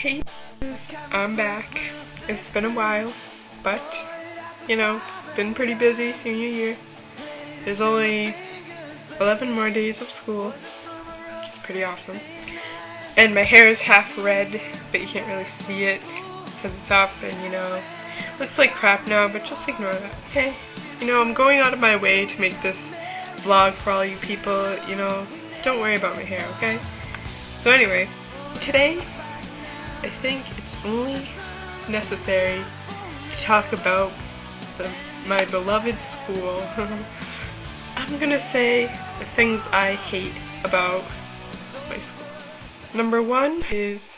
Hey, I'm back. It's been a while, but, you know, been pretty busy senior year. There's only 11 more days of school, which is pretty awesome. And my hair is half red, but you can't really see it because it's up and, looks like crap now, but just ignore that, okay? I'm going out of my way to make this vlog for all you people, don't worry about my hair, okay? So anyway, today, I think it's only necessary to talk about my beloved school. I'm gonna say the things I hate about my school. Number one is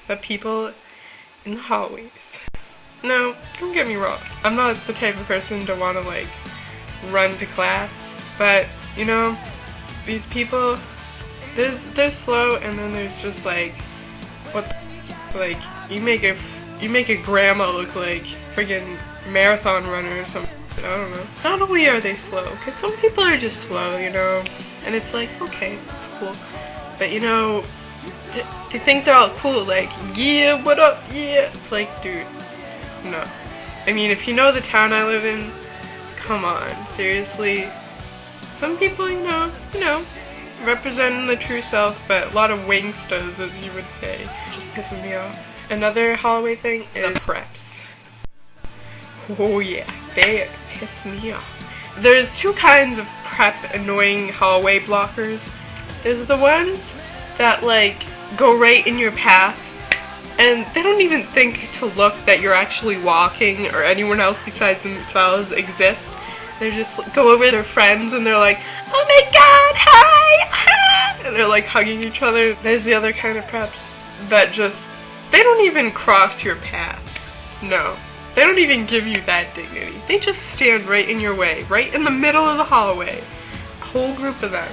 the people in the hallways. Now, don't get me wrong, I'm not the type of person to want to run to class, but these people, they're slow, and then there's just you make a grandma look like friggin' marathon runner or something. I don't know. Not only are they slow, because some people are just slow, and it's like, okay, it's cool, but they think they're all cool, yeah, what up, yeah. It's like, dude, no. I mean, if you know the town I live in, come on, seriously. Some people, representing the true self, but a lot of wanksters, as you would say, just pissing me off. Another hallway thing is the preps. Oh yeah, they piss me off. There's two kinds of prep annoying hallway blockers. There's the ones that go right in your path, and they don't even think to look that you're actually walking or anyone else besides themselves exists. They just go over to their friends and they're like, oh my god, hi! And they're hugging each other. There's the other kind of preps that they don't even cross your path. No. They don't even give you that dignity. They just stand right in your way, right in the middle of the hallway. A whole group of them.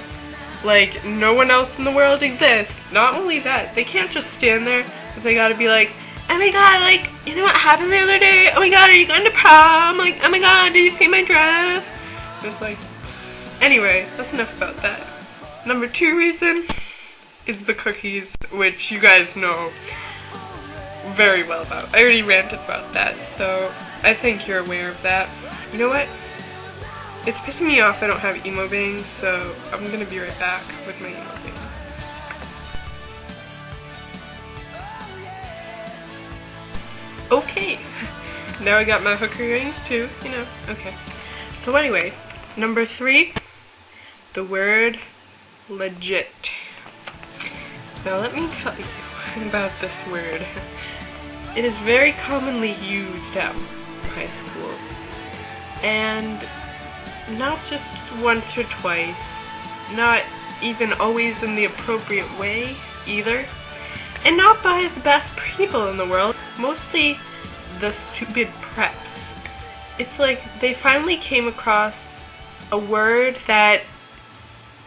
No one else in the world exists. Not only that, they can't just stand there, but they gotta be like, oh my god, you know what happened the other day? Oh my god, are you going to prom? Oh my god, did you see my dress? Just anyway, that's enough about that. Number two reason is the cookies, which you guys know very well about. I already ranted about that, so I think you're aware of that. You know what? It's pissing me off I don't have emo bangs, so I'm gonna be right back with my emo bangs. Okay, now I got my hooker earrings too, okay. So anyway, number three, the word legit. Now let me tell you about this word. It is very commonly used at high school, and not just once or twice, not even always in the appropriate way either, and not by the best people in the world, mostly the stupid preps. It's they finally came across a word that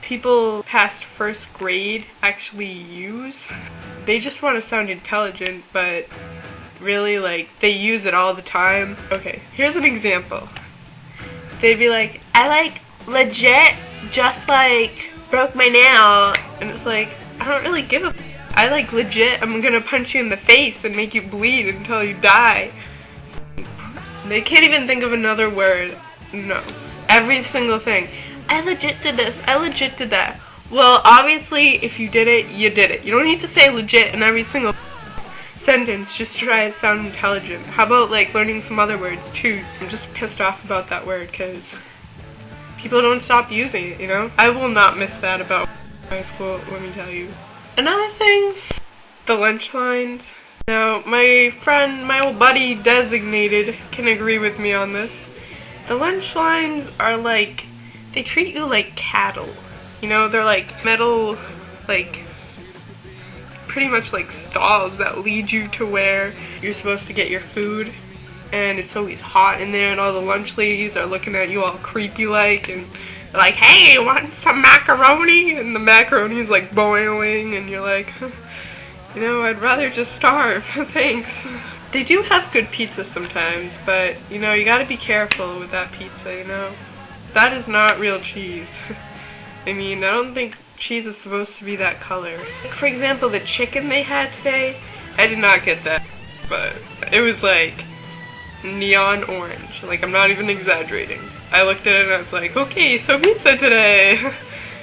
people past first grade actually use. They just want to sound intelligent, but really, they use it all the time. Okay, here's an example. They'd be like, I legit just broke my nail, and it's I don't really give a I legit, I'm gonna punch you in the face and make you bleed until you die. They can't even think of another word. No. Every single thing. I legit did this, I legit did that. Well, obviously, if you did it, you did it. You don't need to say legit in every single sentence just to try to sound intelligent. How about learning some other words too? I'm just pissed off about that word because people don't stop using it, I will not miss that about high school, let me tell you. Another thing, the lunch lines. Now, my friend, my old buddy Designated can agree with me on this. The lunch lines are they treat you like cattle. They're metal, pretty much stalls that lead you to where you're supposed to get your food. And it's always hot in there, and all the lunch ladies are looking at you all creepy and they're hey, you want some macaroni? And the macaroni is boiling, and you're I'd rather just starve, thanks. They do have good pizza sometimes, but you gotta be careful with that pizza, That is not real cheese. I don't think cheese is supposed to be that color. For example, the chicken they had today I did not get that, but it was like neon orange. Like, I'm not even exaggerating. I looked at it and I was like, okay, so pizza today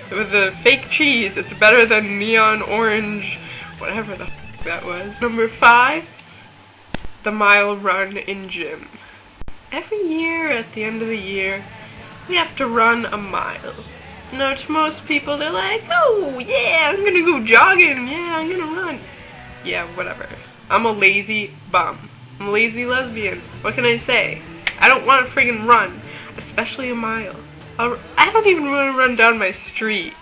with the fake cheese. It's better than neon orange, whatever the f that was. Number 5, the mile run in gym. Every year at the end of the year, we have to run a mile. You know, to most people, they're like, oh yeah, I'm gonna go jogging. Yeah, I'm gonna run. Yeah, whatever. I'm a lazy bum. I'm a lazy lesbian. What can I say? I don't want to friggin' run, especially a mile. I don't even want to run down my street.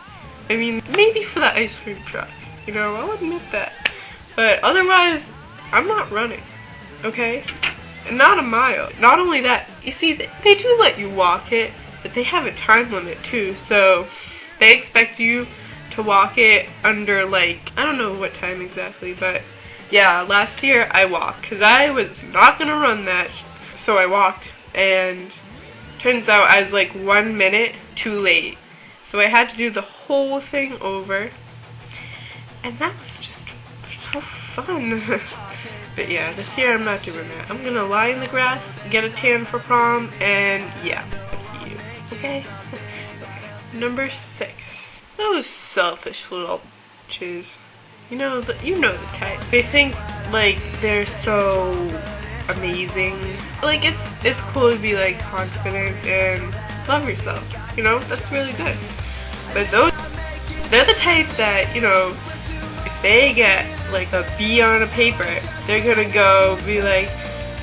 I mean, maybe for the ice cream truck. You know, I'll admit that. But otherwise, I'm not running. Okay? And not a mile. Not only that, you see, they do let you walk it, but they have a time limit too. So they expect you to walk it under, like, I don't know what time exactly, but yeah, last year I walked because I was not gonna run that, so I walked, and turns out I was like 1 minute too late, so I had to do the whole thing over, and that was just so fun. But yeah, this year I'm not doing that. I'm gonna lie in the grass, get a tan for prom, and yeah, fuck you. Okay? Number 6. Those selfish little bitches. You know the type. They think like they're so amazing. Like it's cool to be like confident and love yourself. You know, that's really good. But they're the type that, you know, if they get like a B on a paper, they're gonna go be like,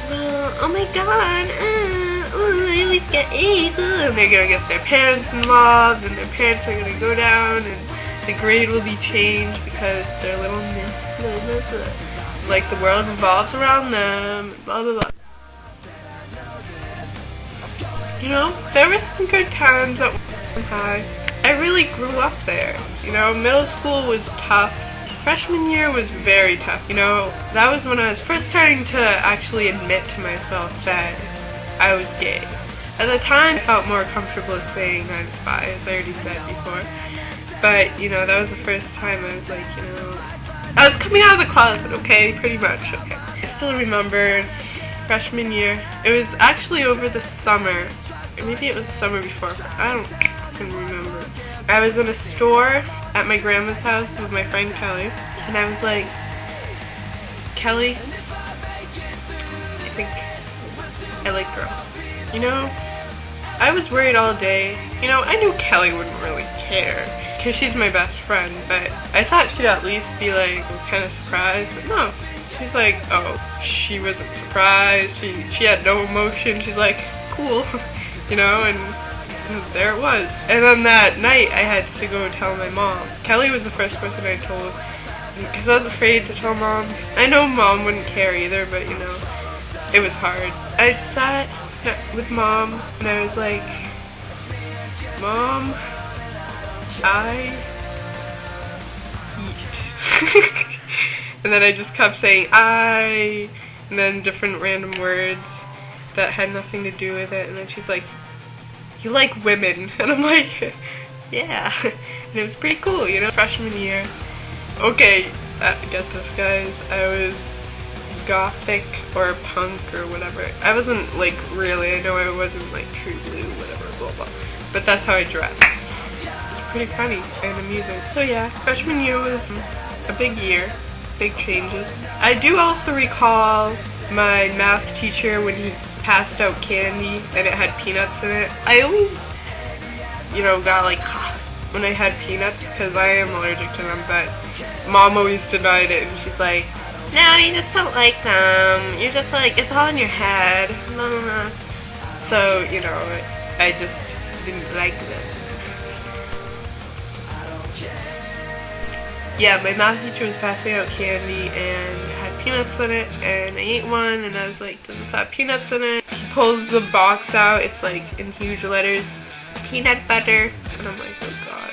well, oh my god, I always get A's, and they're gonna get their parents involved, and their parents are gonna go down, and the grade will be changed because they're little miss. Like the world revolves around them, blah blah blah. You know, there were some good times at high. I really grew up there. You know, middle school was tough. Freshman year was very tough. You know, that was when I was first starting to actually admit to myself that I was gay. At the time, I felt more comfortable saying I was bi, as I already said before. But, you know, that was the first time I was like, you know, I was coming out of the closet, okay? Pretty much, okay. I still remember freshman year. It was actually over the summer. Or maybe it was the summer before. I don't fucking remember. I was in a store at my grandma's house with my friend Kelly. And I was like, Kelly, I think I like girls. You know, I was worried all day. You know, I knew Kelly wouldn't really care, because she's my best friend, but I thought she'd at least be like kind of surprised, but no. She's like, oh, she wasn't surprised, she had no emotion, she's like, cool, you know, and there it was. And then that night I had to go tell my mom. Kelly was the first person I told, because I was afraid to tell mom. I know mom wouldn't care either, but you know, it was hard. I sat with mom and I was like, Mom, I eat. And then I just kept saying I, and then different random words that had nothing to do with it, and then she's like, you like women? And I'm like, yeah. And it was pretty cool, you know. Freshman year, okay, get this guys, I was gothic or punk or whatever. I wasn't like really, I know I wasn't like true blue, whatever, blah blah, but that's how I dressed. It's pretty funny and amusing. So yeah, freshman year was a big year, big changes. I do also recall my math teacher when he passed out candy and it had peanuts in it. I always, you know, got like when I had peanuts because I am allergic to them, but mom always denied it and she's like, no, you just don't like them. You're just like, it's all in your head. Blah, blah, blah. So, you know, I just didn't like them. Yeah, my math teacher was passing out candy and had peanuts in it, and I ate one and I was like, does this have peanuts in it? He pulls the box out, it's like in huge letters, peanut butter, and I'm like, oh god.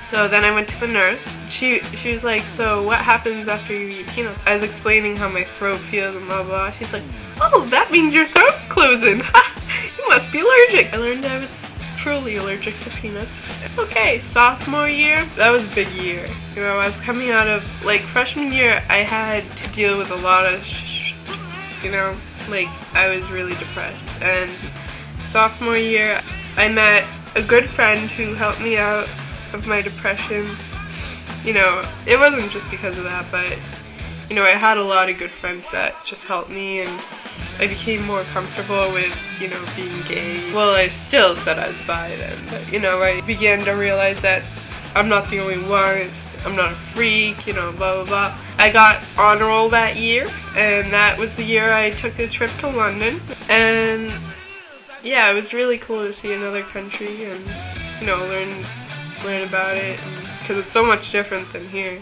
So then I went to the nurse. She was like, so what happens after you eat peanuts? I was explaining how my throat feels and blah blah. She's like, oh, that means your throat's closing. Ha! You must be allergic. I learned I was truly allergic to peanuts. Okay, sophomore year, that was a big year. You know, I was coming out of, like, freshman year, I had to deal with a lot of you know, like, I was really depressed. And sophomore year, I met a good friend who helped me out of my depression. You know, it wasn't just because of that, but, you know, I had a lot of good friends that just helped me, and I became more comfortable with, you know, being gay. Well, I still said I was bi then, but, you know, I began to realize that I'm not the only one, I'm not a freak, you know, blah, blah, blah. I got honor roll that year, and that was the year I took a trip to London, and yeah, it was really cool to see another country and, you know, learn about it, because it's so much different than here.